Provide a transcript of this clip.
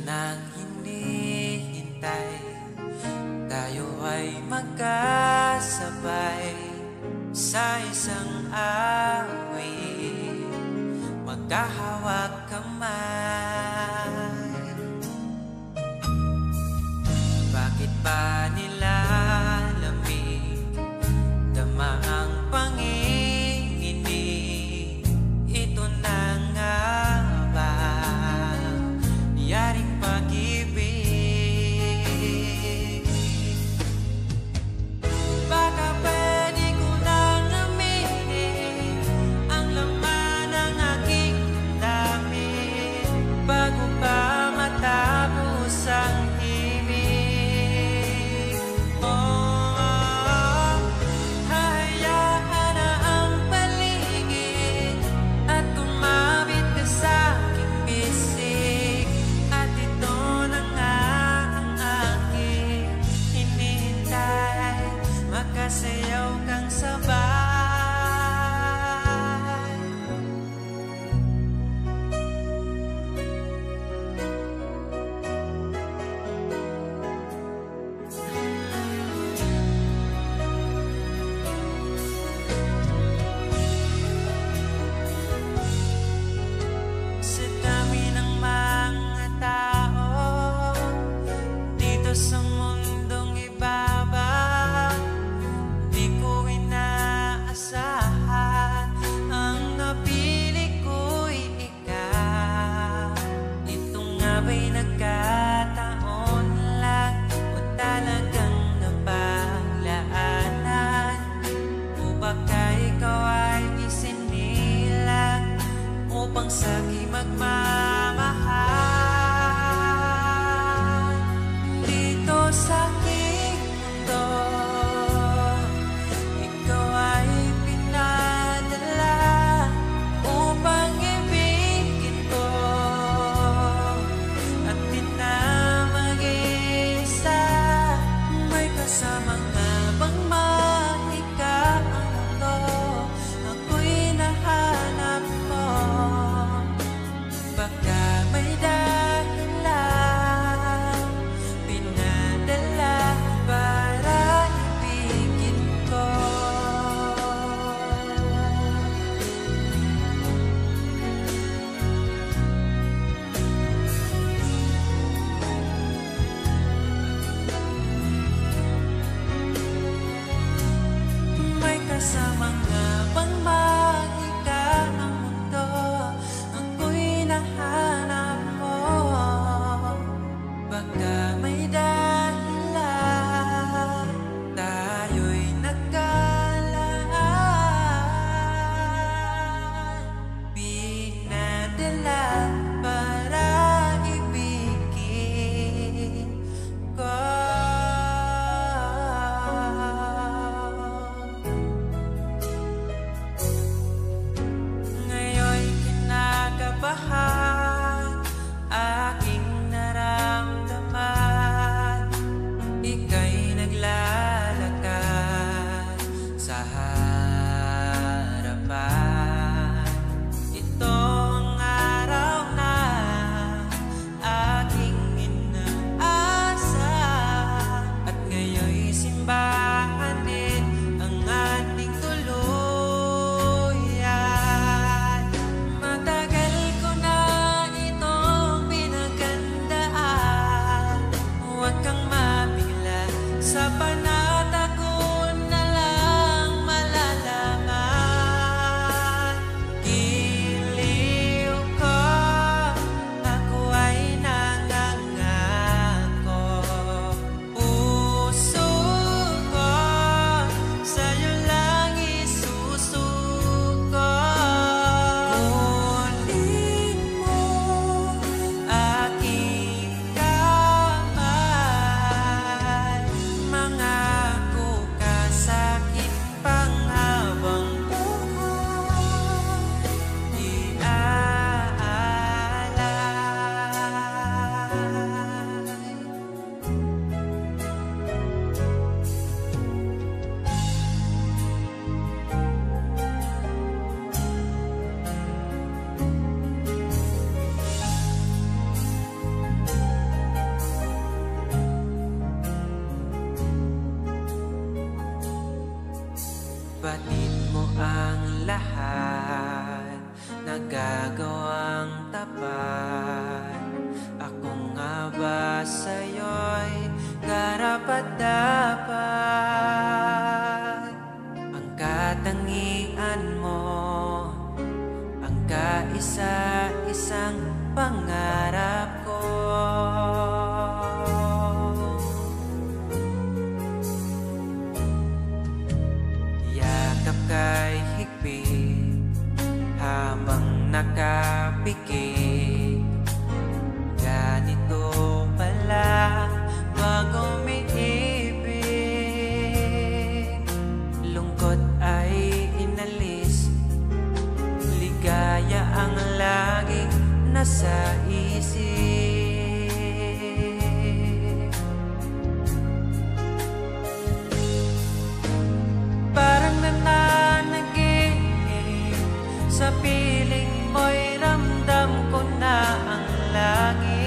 nang hinihintay, tayo ay magkasabay sa isang awit, magkahawak kamay. Bakit ba nilalamig dama ang panginginig? Ito na nga ba yaring pag-ibig? Baka pwede ko nang aminin ang laman ng aking damdamin bago pa matapos ang ibig. Oh, hahayaan na ang paligid at tumawid ka sa aking bisig, at ito na nga ang aking hinihintay, makasayaw kang sabay. Sa dami ng mga tao dito sa mundong ibabaw, di ko inaasahan ang napili ko'y ikaw. Ito nga ba'y nagkataon lang o talagang napaglaanan? O baka ikaw ay isinilang upang sa'ki magmamahal? Dito sa aking mundo, ikaw ay pinadala upang ibigin ko, at di na mag-isa. May kasama nga bang mahika ang mundo? Ako'y nahanap mo. nagagawang tapat. Ako nga ba sa'yo'y karapat-dapat? Ang katangian mo, ang kaisa-isang pangarap ko. Yakap kay higpit habang nakapikit. Ganito pala pag umiibig. Lungkot ay inalis, ligaya ang laging nasa isip. Parang nananaginip, sa piling mo'y ramdam ko na ang langit.